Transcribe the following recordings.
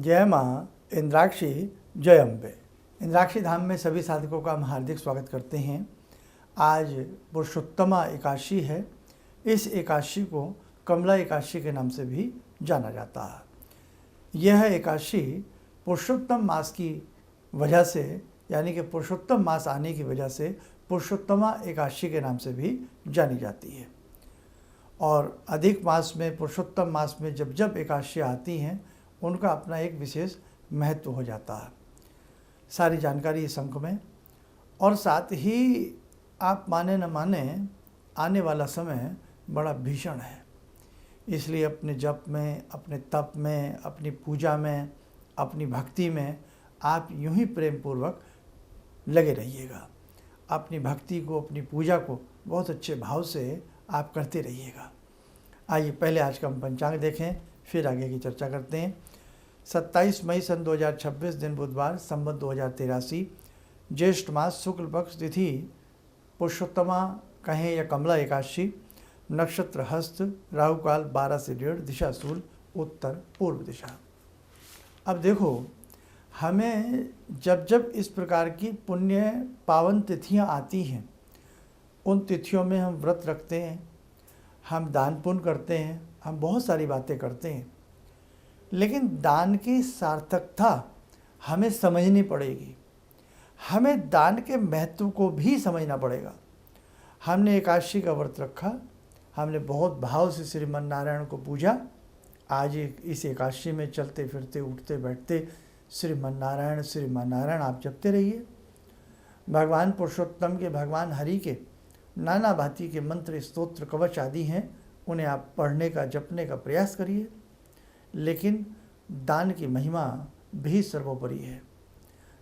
जय माँ इंद्राक्षी जय अम्बे। इंद्राक्षी धाम में सभी साधकों का हम हार्दिक स्वागत करते हैं। आज पुरुषोत्तमा एकादशी है। इस एकादशी को कमला एकादशी के नाम से भी जाना जाता है। यह एकादशी पुरुषोत्तम मास की वजह से, यानी कि पुरुषोत्तम मास आने की वजह से पुरुषोत्तमा एकादशी के नाम से भी जानी जाती है। और अधिक मास में, पुरुषोत्तम मास में जब जब एकादशी आती हैं उनका अपना एक विशेष महत्व हो जाता है। सारी जानकारी इस अंक में, और साथ ही आप माने न माने आने वाला समय बड़ा भीषण है। इसलिए अपने जप में, अपने तप में, अपनी पूजा में, अपनी भक्ति में आप यूं ही प्रेम पूर्वक लगे रहिएगा। अपनी भक्ति को, अपनी पूजा को बहुत अच्छे भाव से आप करते रहिएगा। आइए पहले आज का हम पंचांग देखें, फिर आगे की चर्चा करते हैं। 27 मई सन 2026 दिन बुधवार, संवत 2083, ज्येष्ठ मास, शुक्ल पक्ष, तिथि पुरुषोत्तमा कहें या कमला एकादशी, नक्षत्र हस्त, राहु काल 12 से 1:30, दिशा शूल उत्तर पूर्व दिशा। अब देखो, हमें जब जब इस प्रकार की पुण्य पावन तिथियां आती हैं, उन तिथियों में हम व्रत रखते हैं, हम दान पुण्य करते हैं, हम बहुत सारी बातें करते हैं, लेकिन दान की सार्थकता हमें समझनी पड़ेगी। हमें दान के महत्व को भी समझना पड़ेगा। हमने एकादशी का व्रत रखा, हमने बहुत भाव से श्रीमन नारायण को पूजा। आज इस एकादशी में चलते फिरते, उठते बैठते श्रीमन नारायण आप जपते रहिए। भगवान पुरुषोत्तम के, भगवान हरि के नाना भांति के मंत्र, स्तोत्र, कवच आदि हैं, उन्हें आप पढ़ने का, जपने का प्रयास करिए। लेकिन दान की महिमा भी सर्वोपरि है।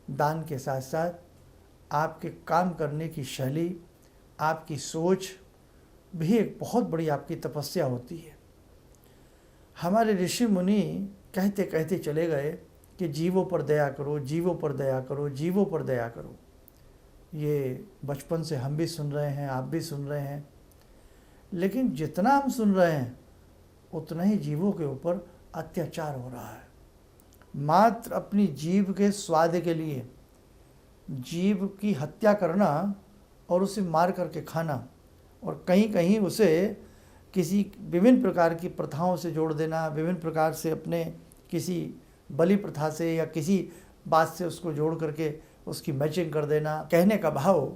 दान के साथ साथ आपके काम करने की शैली, आपकी सोच भी एक बहुत बड़ी आपकी तपस्या होती है। हमारे ऋषि मुनि कहते कहते चले गए कि जीवों पर दया करो, जीवों पर दया करो, जीवों पर दया करो। ये बचपन से हम भी सुन रहे हैं, आप भी सुन रहे हैं, लेकिन जितना हम सुन रहे हैं उतना ही जीवों के ऊपर अत्याचार हो रहा है। मात्र अपनी जीव के स्वाद के लिए जीव की हत्या करना और उसे मार करके खाना, और कहीं कहीं उसे किसी विभिन्न प्रकार की प्रथाओं से जोड़ देना, विभिन्न प्रकार से अपने किसी बलि प्रथा से या किसी बात से उसको जोड़ करके उसकी मैचिंग कर देना। कहने का भाव,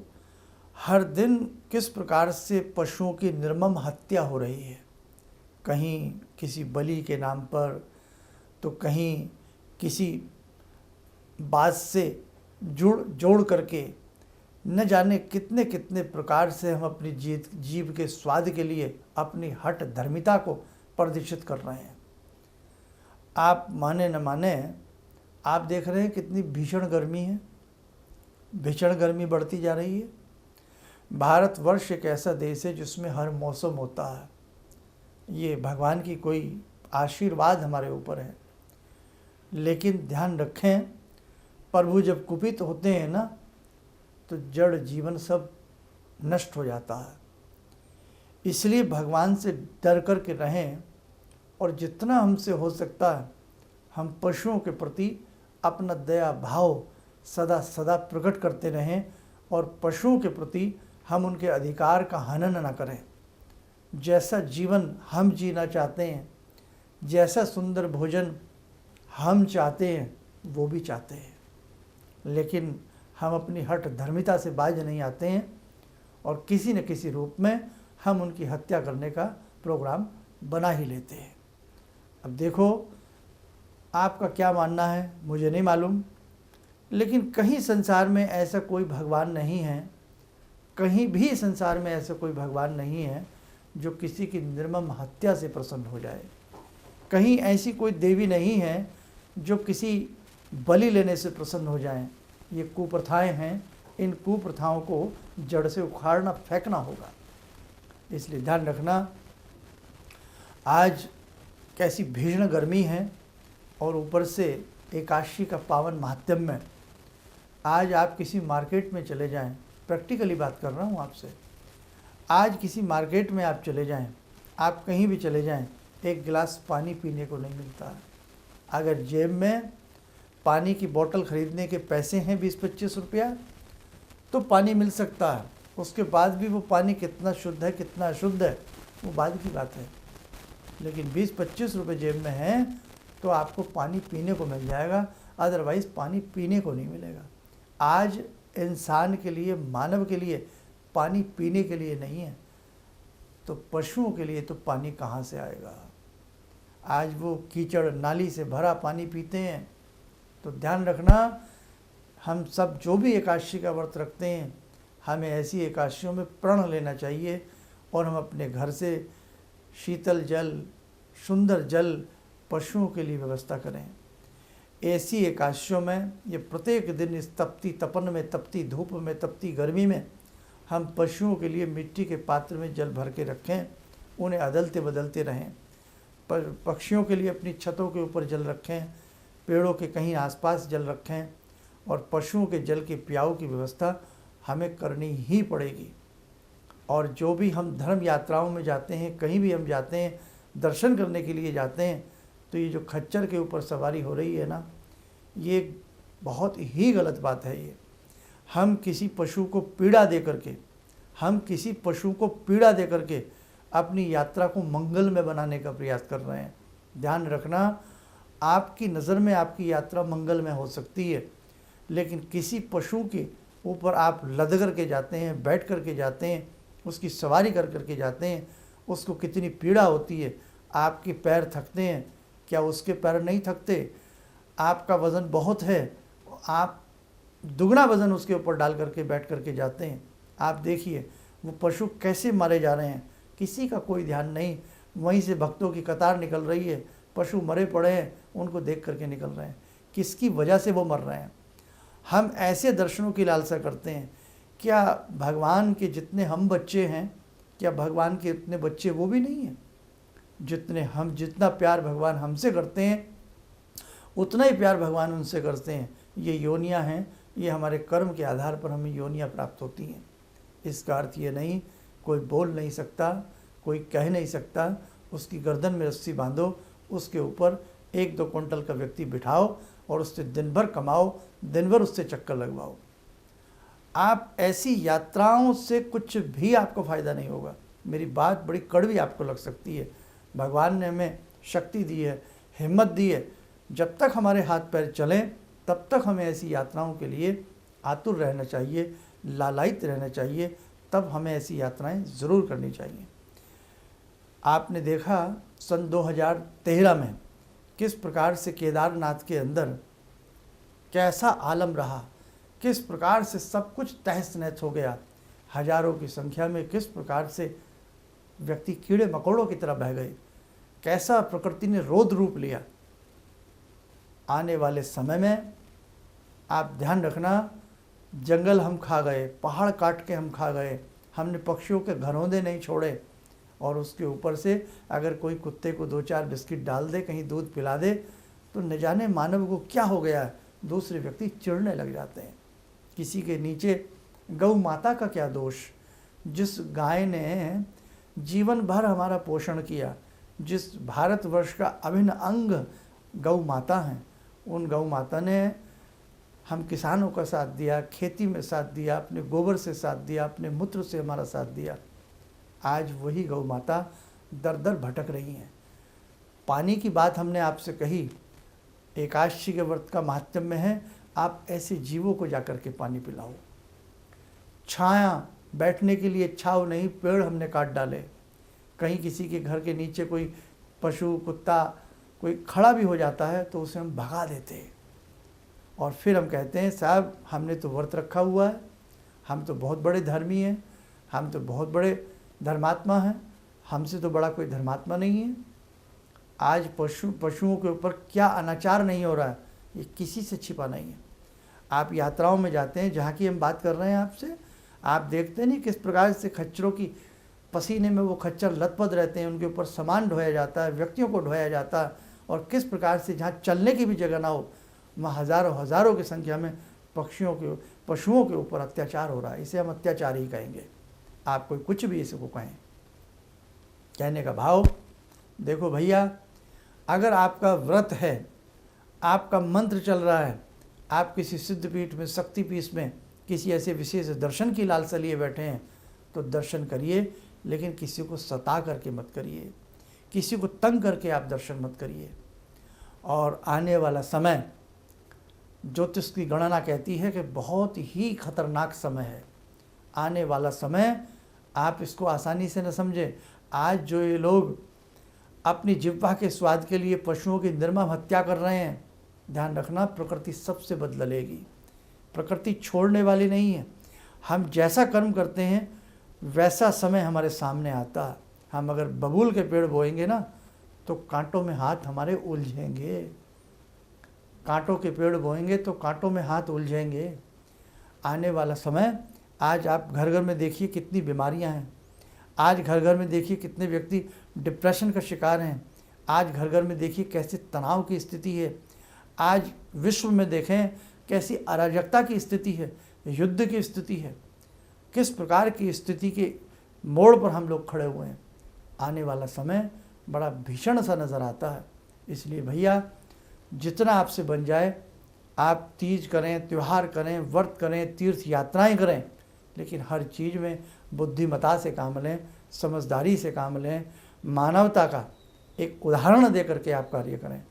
हर दिन किस प्रकार से पशुओं की निर्मम हत्या हो रही है, कहीं किसी बलि के नाम पर, तो कहीं किसी बात से जोड़ करके, न जाने कितने कितने प्रकार से हम अपनी जीव के स्वाद के लिए अपनी हठ धर्मिता को प्रदर्शित कर रहे हैं। आप माने न माने, आप देख रहे हैं कितनी भीषण गर्मी है, भीषण गर्मी बढ़ती जा रही है। भारतवर्ष एक ऐसा देश है जिसमें हर मौसम होता है। ये भगवान की कोई आशीर्वाद हमारे ऊपर है। लेकिन ध्यान रखें, प्रभु जब कुपित होते हैं ना, तो जड़ जीवन सब नष्ट हो जाता है। इसलिए भगवान से डर कर के रहें, और जितना हमसे हो सकता है हम पशुओं के प्रति अपना दया भाव सदा सदा प्रकट करते रहें, और पशुओं के प्रति हम उनके अधिकार का हनन न करें। जैसा जीवन हम जीना चाहते हैं, जैसा सुंदर भोजन हम चाहते हैं, वो भी चाहते हैं, लेकिन हम अपनी हठ धर्मिता से बाज नहीं आते हैं, और किसी न किसी रूप में हम उनकी हत्या करने का प्रोग्राम बना ही लेते हैं। अब देखो, आपका क्या मानना है मुझे नहीं मालूम, लेकिन कहीं संसार में ऐसा कोई भगवान नहीं है, कहीं भी संसार में ऐसा कोई भगवान नहीं है जो किसी की निर्मम हत्या से प्रसन्न हो जाए। कहीं ऐसी कोई देवी नहीं है जो किसी बलि लेने से प्रसन्न हो जाएं। ये कुप्रथाएं हैं, इन कुप्रथाओं को जड़ से उखाड़ना, फेंकना होगा। इसलिए ध्यान रखना, आज कैसी भीषण गर्मी है, और ऊपर से एकादशी का पावन महात्म्य। आज आप किसी मार्केट में चले जाएं, प्रैक्टिकली बात कर रहा हूँ आपसे, आज किसी मार्केट में आप चले जाएं, आप कहीं भी चले जाएं, एक गिलास पानी पीने को नहीं मिलता है। अगर जेब में पानी की बोतल खरीदने के पैसे हैं 20-25 रुपया तो पानी मिल सकता है, उसके बाद भी वो पानी कितना शुद्ध है कितना अशुद्ध है वो बाद की बात है। लेकिन 20-25 रुपये जेब में हैं तो आपको पानी पीने को मिल जाएगा, अदरवाइज़ पानी पीने को नहीं मिलेगा। आज इंसान के लिए, मानव के लिए पानी पीने के लिए नहीं है, तो पशुओं के लिए तो पानी कहाँ से आएगा। आज वो कीचड़ नाली से भरा पानी पीते हैं। तो ध्यान रखना, हम सब जो भी एकादशी का व्रत रखते हैं, हमें ऐसी एकादशियों में प्रण लेना चाहिए और हम अपने घर से शीतल जल, सुंदर जल पशुओं के लिए व्यवस्था करें। ऐसी एकादशियों में ये प्रत्येक दिन इस तपती तपन में, तपती धूप में, तपती गर्मी में हम पशुओं के लिए मिट्टी के पात्र में जल भर के रखें, उन्हें अदलते बदलते रहें। पर पक्षियों के लिए अपनी छतों के ऊपर जल रखें, पेड़ों के कहीं आसपास जल रखें और पशुओं के जल के प्याऊ की व्यवस्था हमें करनी ही पड़ेगी। और जो भी हम धर्म यात्राओं में जाते हैं, कहीं भी हम जाते हैं, दर्शन करने के लिए जाते हैं, तो ये जो खच्चर के ऊपर सवारी हो रही है ना, ये बहुत ही गलत बात है। ये हम किसी पशु को पीड़ा दे करके अपनी यात्रा को मंगल में बनाने का प्रयास कर रहे हैं। ध्यान रखना, आपकी नज़र में आपकी यात्रा मंगल में हो सकती है, लेकिन किसी पशु के ऊपर आप लद करके जाते हैं, बैठ करके जाते हैं, उसकी सवारी कर करके जाते हैं, उसको कितनी पीड़ा होती है। आपके पैर थकते हैं, क्या उसके पैर नहीं थकते? आपका वज़न बहुत है, आप दुगना वज़न उसके ऊपर डाल करके बैठ करके जाते हैं। आप देखिए वो पशु कैसे मारे जा रहे हैं, किसी का कोई ध्यान नहीं। वहीं से भक्तों की कतार निकल रही है, पशु मरे पड़े हैं, उनको देख करके निकल रहे हैं। किसकी वजह से वो मर रहे हैं? हम ऐसे दर्शनों की लालसा करते हैं। क्या भगवान के जितने हम बच्चे हैं, क्या भगवान के इतने बच्चे वो भी नहीं हैं? जितना प्यार भगवान हमसे करते हैं, उतना ही प्यार भगवान उनसे करते हैं। ये योनियां हैं, ये हमारे कर्म के आधार पर हमें योनियां प्राप्त होती हैं। इसका अर्थ ये नहीं, कोई बोल नहीं सकता, कोई कह नहीं सकता, उसकी गर्दन में रस्सी बांधो, उसके ऊपर 1-2 क्विंटल का व्यक्ति बिठाओ और उससे दिन भर कमाओ, दिन भर उससे चक्कर लगवाओ। आप ऐसी यात्राओं से कुछ भी आपको फ़ायदा नहीं होगा। मेरी बात बड़ी कड़वी आपको लग सकती है। भगवान ने हमें शक्ति दी है, हिम्मत दी है। जब तक हमारे हाथ पैर चलें तब तक हमें ऐसी यात्राओं के लिए आतुर रहना चाहिए, लालायित रहना चाहिए। तब हमें ऐसी यात्राएं ज़रूर करनी चाहिए। आपने देखा सन 2013 में किस प्रकार से केदारनाथ के अंदर कैसा आलम रहा, किस प्रकार से सब कुछ तहस नहस हो गया। हजारों की संख्या में किस प्रकार से व्यक्ति कीड़े मकोड़ों की तरह बह गए, कैसा प्रकृति ने रौद्र रूप लिया। आने वाले समय में आप ध्यान रखना, जंगल हम खा गए, पहाड़ काट के हम खा गए, हमने पक्षियों के घरौंदे नहीं छोड़े, और उसके ऊपर से अगर कोई कुत्ते को 2-4 बिस्किट डाल दे, कहीं दूध पिला दे, तो न जाने मानव को क्या हो गया है। दूसरे व्यक्ति चिढ़ने लग जाते हैं। किसी के नीचे गौ माता का क्या दोष? जिस गाय ने जीवन भर हमारा पोषण किया, जिस भारतवर्ष का अभिन्न अंग गौ माता हैं, उन गौ माता ने हम किसानों का साथ दिया, खेती में साथ दिया, अपने गोबर से साथ दिया, अपने मूत्र से हमारा साथ दिया। आज वही गौ माता दर दर भटक रही हैं। पानी की बात हमने आपसे कही, एकादशी के व्रत का महात्म्य है, आप ऐसे जीवों को जाकर के पानी पिलाओ। छाया बैठने के लिए छाव नहीं, पेड़ हमने काट डाले। कहीं किसी के घर के नीचे कोई पशु, कुत्ता कोई खड़ा भी हो जाता है तो उसे हम भगा देते हैं, और फिर हम कहते हैं साहब हमने तो व्रत रखा हुआ है, हम तो बहुत बड़े धर्मी हैं, हम तो बहुत बड़े धर्मात्मा हैं, हमसे तो बड़ा कोई धर्मात्मा नहीं है। आज पशुओं के ऊपर क्या अनाचार नहीं हो रहा है, ये किसी से छिपा नहीं है। आप यात्राओं में जाते हैं, जहाँ की हम बात कर रहे हैं आपसे, आप देखते नहीं किस प्रकार से खच्चरों की पसीने में वो खच्चर लथपथ रहते हैं, उनके ऊपर सामान ढोया जाता है, व्यक्तियों को ढोया जाता है, और किस प्रकार से जहाँ चलने की भी जगह ना हो वहाँ हज़ारों की संख्या में पशुओं के ऊपर अत्याचार हो रहा है। इसे हम अत्याचार ही कहेंगे। आप कोई कुछ भी इसको कहें। कहने का भाव, देखो भैया, अगर आपका व्रत है आपका मंत्र चल रहा है, आप किसी सिद्धपीठ में, शक्तिपीठ में किसी ऐसे विशेष दर्शन की लालसा लिए बैठे हैं तो दर्शन करिए, लेकिन किसी को सता करके मत करिए, किसी को तंग करके आप दर्शन मत करिए। और आने वाला समय ज्योतिष की गणना कहती है कि बहुत ही खतरनाक समय है। आने वाला समय आप इसको आसानी से न समझें। आज जो ये लोग अपनी जिह्वा के स्वाद के लिए पशुओं की निर्मम हत्या कर रहे हैं, ध्यान रखना प्रकृति सबसे बदला लेगी। प्रकृति छोड़ने वाली नहीं है। हम जैसा कर्म करते हैं वैसा समय हमारे सामने आता है। हम अगर बबूल के पेड़ बोएंगे ना तो कांटों में हाथ हमारे उलझेंगे। कांटों के पेड़ बोएंगे तो कांटों में हाथ उलझेंगे। आने वाला समय, आज आप घर घर में देखिए कितनी बीमारियां हैं। आज घर घर में देखिए कितने व्यक्ति डिप्रेशन का शिकार हैं। आज घर घर में देखिए कैसे तनाव की स्थिति है। आज विश्व में देखें कैसी अराजकता की स्थिति है, युद्ध की स्थिति है। किस प्रकार की स्थिति के मोड़ पर हम लोग खड़े हुए हैं। आने वाला समय बड़ा भीषण सा नज़र आता है। इसलिए भैया जितना आपसे बन जाए, आप तीज करें, त्यौहार करें, व्रत करें, तीर्थ यात्राएं करें, लेकिन हर चीज़ में बुद्धिमता से काम लें, समझदारी से काम लें, मानवता का एक उदाहरण दे करके आप कार्य करें।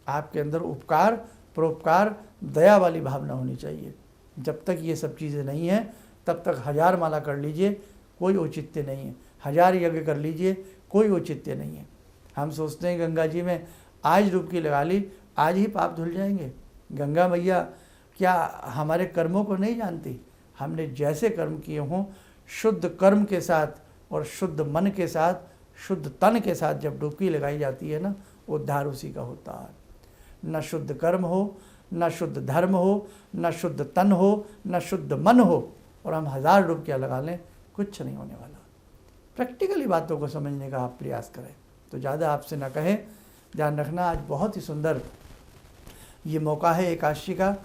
आपके अंदर उपकार, परोपकार, दया वाली भावना होनी चाहिए। जब तक ये सब चीज़ें नहीं हैं तब तक 1000 माला कर लीजिए, कोई औचित्य नहीं है। 1000 यज्ञ कर लीजिए, कोई औचित्य नहीं है। हम सोचते हैं गंगा जी में आज डुबकी लगा ली, आज ही पाप धुल जाएंगे। गंगा मैया क्या हमारे कर्मों को नहीं जानती? हमने जैसे कर्म किए हों, शुद्ध कर्म के साथ और शुद्ध मन के साथ, शुद्ध तन के साथ जब डुबकी लगाई जाती है ना, उद्धार उसी का होता है। न शुद्ध कर्म हो, न शुद्ध धर्म हो, न शुद्ध तन हो, न शुद्ध मन हो, और हम 1000 डुबकियाँ लगा लें, कुछ नहीं होने वाला। प्रैक्टिकली बातों को समझने का आप प्रयास करें। तो ज़्यादा आपसे ना कहें, ध्यान रखना आज बहुत ही सुंदर ये मौका है एकादशी का।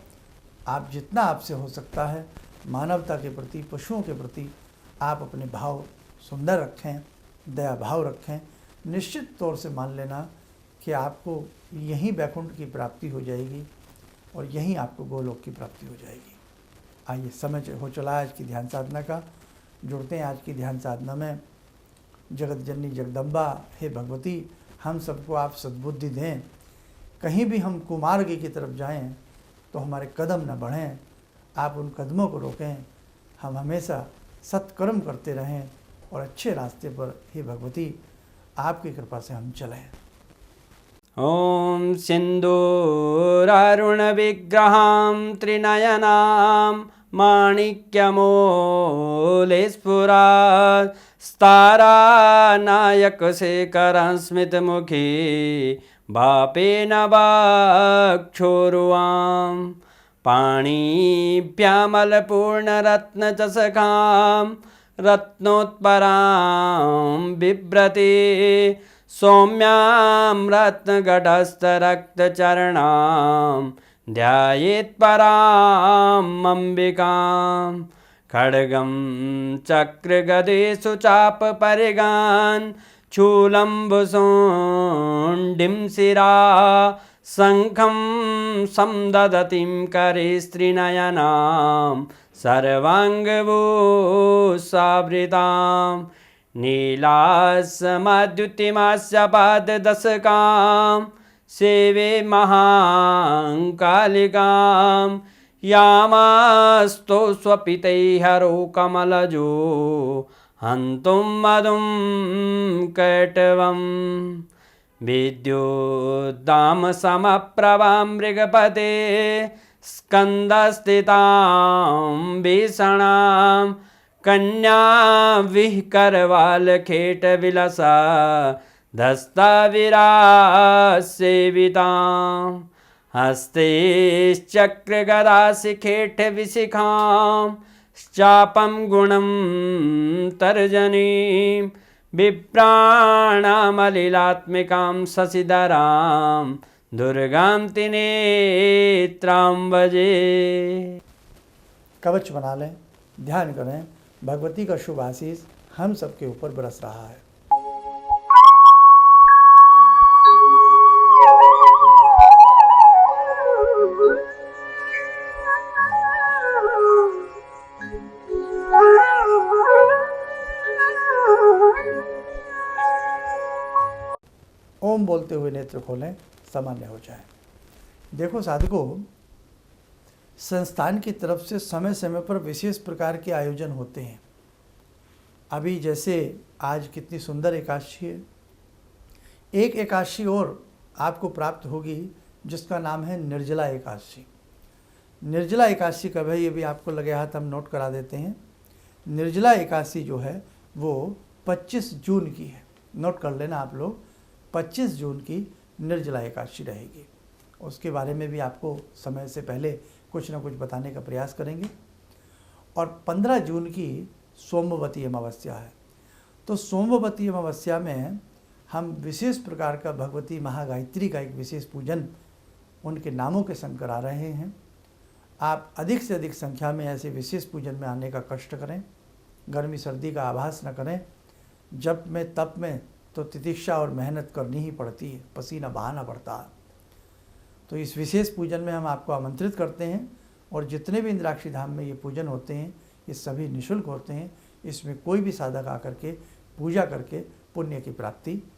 आप जितना आपसे हो सकता है मानवता के प्रति, पशुओं के प्रति आप अपने भाव सुंदर रखें, दया भाव रखें। निश्चित तौर से मान लेना कि आपको यहीं वैकुंठ की प्राप्ति हो जाएगी और यहीं आपको गोलोक की प्राप्ति हो जाएगी। आइए, समय हो चला आज की ध्यान साधना का। जुड़ते हैं आज की ध्यान साधना में। जगत जननी जगदम्बा, हे भगवती, हम सबको आप सद्बुद्धि दें। कहीं भी हम कुमार्ग की तरफ जाएं तो हमारे कदम न बढ़ें, आप उन कदमों को रोकें। हम हमेशा सत्कर्म करते रहें और अच्छे रास्ते पर, हे भगवती, आपकी कृपा से हम चलें। ॐ सिन्दूरारुणविग्रहां त्रिनयनां माणिक्यमूलस्फुरात् स्तारानायकशेखरं स्मितमुखी भापेन वक्षोरुवां पाणिभ्यामलपूर्णरत्नचषकां रत्नोत्परां बिभ्रति सौम्यां रत्नगटस्थरक्तचरणां ध्यायेत्परां अम्बिकां खड्गं चक्रगदेषु चापपरिगान् शूलम्बुशुण्डिं शिरा शङ्खं संदधतीं करे स्त्रीनयनां सर्वाङ्गभूषावृतां नीलासमद्युतिमास्य पाददशकां सेवे महाकालिकां यामास्तो स्वपितैहरो कमलजो हन्तुं मधुं कैटवं विद्युद्दामसमप्रभां मृगपते स्कन्दस्थितां भीषणां कन्या विहकरवालखेटविलसा धस्ताविरासेवितां हस्तैश्चक्रगदाशिखेटविशिखां चापं गुणं तर्जनीं विप्राणामलिलात्मिकां शशिधरां दुर्गां त्रिनेत्रां भजे। कवच बना लें, ध्यान करें, भगवती का शुभ आशीष हम सबके ऊपर बरस रहा है। ओम बोलते हुए नेत्र खोलें, सामान्य हो जाए। देखो साधकों, संस्थान की तरफ से समय समय पर विशेष प्रकार के आयोजन होते हैं। अभी जैसे आज कितनी सुंदर एकादशी है, एक एकादशी और आपको प्राप्त होगी जिसका नाम है निर्जला एकादशी। निर्जला एकादशी कब है ये भी आपको लगे हाथ हम नोट करा देते हैं। निर्जला एकादशी जो है वो 25 जून की है, नोट कर लेना आप लोग। 25 जून की निर्जला एकादशी रहेगी। उसके बारे में भी आपको समय से पहले कुछ ना कुछ बताने का प्रयास करेंगे। और 15 जून की सोमवती अमावस्या है। तो सोमवती अमावस्या में हम विशेष प्रकार का भगवती महागायत्री का एक विशेष पूजन उनके नामों के संग करा रहे हैं। आप अधिक से अधिक संख्या में ऐसे विशेष पूजन में आने का कष्ट करें, गर्मी सर्दी का आभास न करें। जप में तप में तो तितिक्षा और मेहनत करनी ही पड़ती है, पसीना बहाना पड़ता है। तो इस विशेष पूजन में हम आपको आमंत्रित करते हैं। और जितने भी इंद्राक्षी धाम में ये पूजन होते हैं ये सभी निःशुल्क होते हैं। इसमें कोई भी साधक आकर के पूजा करके पुण्य की प्राप्ति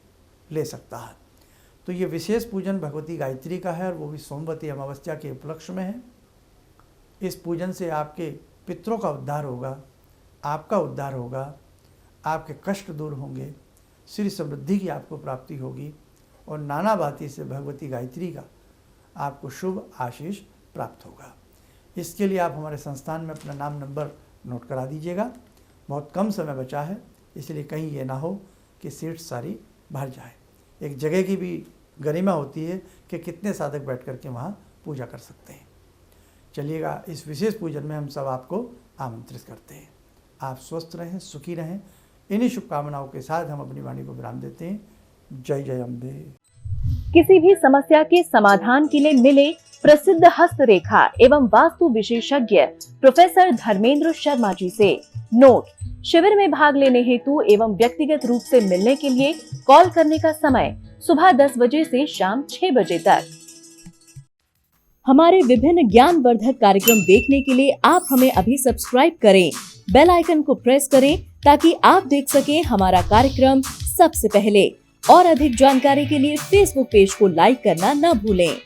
ले सकता है। तो ये विशेष पूजन भगवती गायत्री का है और वो भी सोमवती अमावस्या के उपलक्ष्य में है। इस पूजन से आपके पितरों का उद्धार होगा, आपका उद्धार होगा, आपके कष्ट दूर होंगे, श्री समृद्धि की आपको प्राप्ति होगी और नाना भांति से भगवती गायत्री का आपको शुभ आशीष प्राप्त होगा। इसके लिए आप हमारे संस्थान में अपना नाम नंबर नोट करा दीजिएगा। बहुत कम समय बचा है, इसलिए कहीं ये ना हो कि सीट सारी भर जाए। एक जगह की भी गरिमा होती है कि कितने साधक बैठ कर के वहाँ पूजा कर सकते हैं। चलिएगा, इस विशेष पूजन में हम सब आपको आमंत्रित करते हैं। आप स्वस्थ रहें, सुखी रहें। इन्हीं शुभकामनाओं के साथ हम अपनी वाणी को विराम देते हैं। जय जय अम्बे। किसी भी समस्या के समाधान के लिए मिले प्रसिद्ध हस्तरेखा एवं वास्तु विशेषज्ञ प्रोफेसर धर्मेंद्र शर्मा जी से। नोट: शिविर में भाग लेने हेतु एवं व्यक्तिगत रूप से मिलने के लिए कॉल करने का समय सुबह 10 बजे से शाम 6 बजे तक। हमारे विभिन्न ज्ञानवर्धक कार्यक्रम देखने के लिए आप हमें अभी सब्सक्राइब करें, बेल आइकन को प्रेस करें ताकि आप देख सकें हमारा कार्यक्रम सबसे पहले। और अधिक जानकारी के लिए फेसबुक पेज को लाइक करना न भूलें।